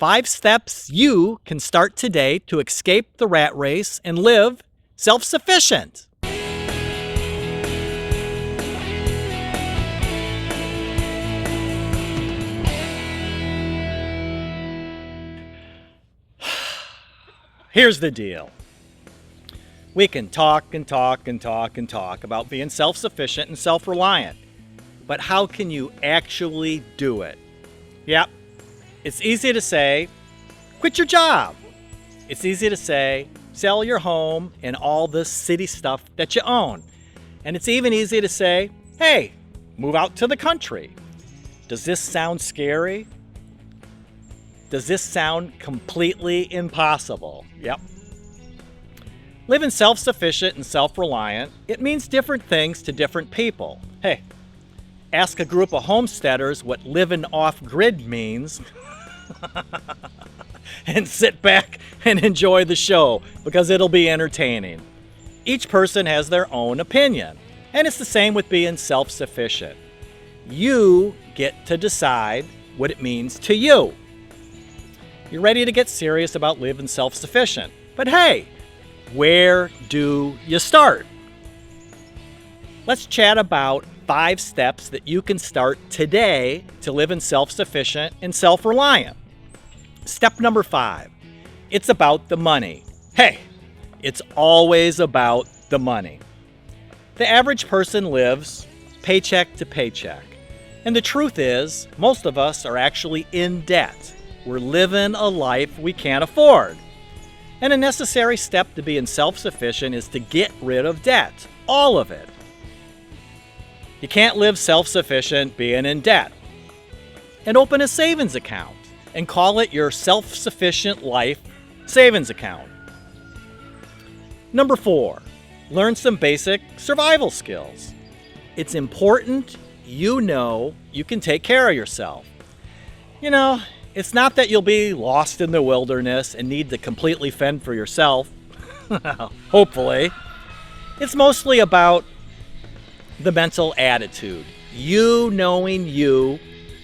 5 steps you can start today to escape the rat race and live self-sufficient. Here's the deal. We can talk and talk and talk and talk about being self-sufficient and self-reliant, but how can you actually do it? Yep, it's easy to say, quit your job. It's easy to say, sell your home and all the city stuff that you own. And it's even easy to say, hey, move out to the country. Does this sound scary? Does this sound completely impossible? Yep. Living self-sufficient and self-reliant, it means different things to different people. Hey, ask a group of homesteaders what living off-grid means and sit back and enjoy the show because it'll be entertaining. Each person has their own opinion, and it's the same with being self-sufficient. You get to decide what it means to you. You're ready to get serious about living self-sufficient. But hey, where do you start? Let's chat about 5 steps that you can start today to living self-sufficient and self-reliant. Step number 5, it's about the money. Hey, it's always about the money. The average person lives paycheck to paycheck. And the truth is, most of us are actually in debt. We're living a life we can't afford. And a necessary step to being self-sufficient is to get rid of debt, all of it. You can't live self-sufficient being in debt. And open a savings account and call it your self-sufficient life savings account. Number 4, learn some basic survival skills. It's important you know you can take care of yourself. You know, it's not that you'll be lost in the wilderness and need to completely fend for yourself. Hopefully. It's mostly about the mental attitude. You knowing you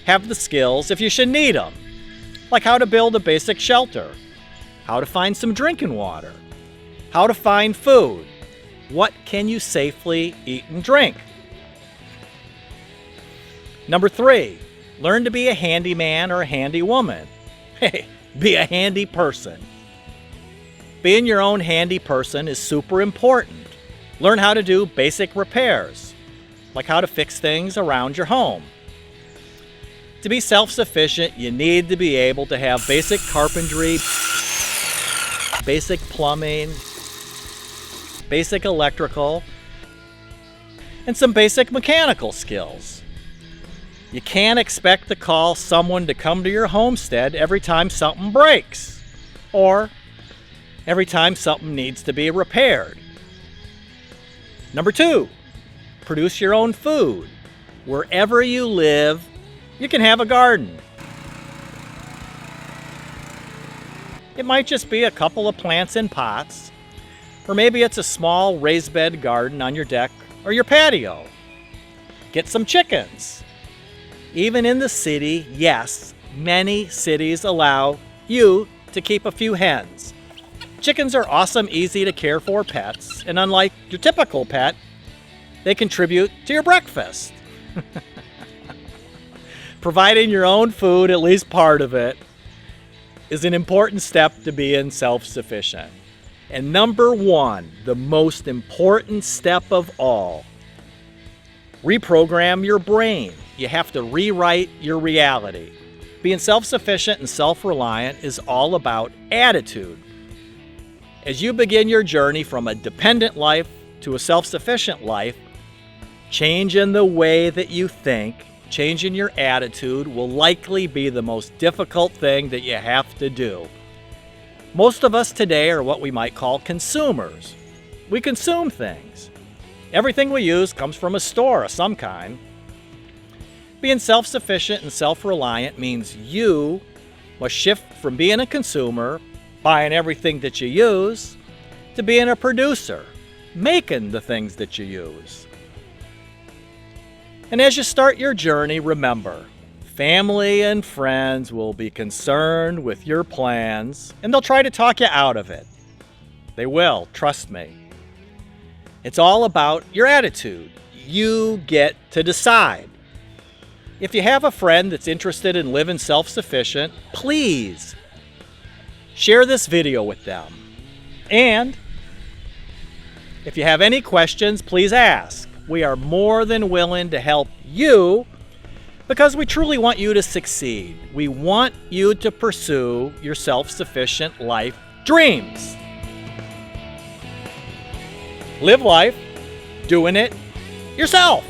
have the skills if you should need them. Like how to build a basic shelter, how to find some drinking water, how to find food, what can you safely eat and drink. Number 3, learn to be a handyman or a handy woman. Hey, be a handy person. Being your own handy person is super important. Learn how to do basic repairs, like how to fix things around your home. To be self-sufficient, you need to be able to have basic carpentry, basic plumbing, basic electrical, and some basic mechanical skills. You can't expect to call someone to come to your homestead every time something breaks or every time something needs to be repaired. Number 2, produce your own food. Wherever you live, you can have a garden. It might just be a couple of plants in pots, or maybe it's a small raised bed garden on your deck or your patio. Get some chickens. Even in the city, yes, many cities allow you to keep a few hens. Chickens are awesome, easy to care for pets, and unlike your typical pet, they contribute to your breakfast. Providing your own food, at least part of it, is an important step to being self-sufficient. And number 1, the most important step of all, reprogram your brain. You have to rewrite your reality. Being self-sufficient and self-reliant is all about attitude. As you begin your journey from a dependent life to a self-sufficient life, changing the way that you think, changing your attitude will likely be the most difficult thing that you have to do. Most of us today are what we might call consumers. We consume things. Everything we use comes from a store of some kind. Being self-sufficient and self-reliant means you must shift from being a consumer, buying everything that you use, to being a producer, making the things that you use. And as you start your journey, remember, Family and friends will be concerned with your plans, and they'll try to talk you out of it. They will, trust me. It's all about your attitude. You get to decide. If you have a friend that's interested in living self-sufficient, please share this video with them. And if you have any questions, please ask. We are more than willing to help you because we truly want you to succeed. We want you to pursue your self-sufficient life dreams. Live life doing it yourself.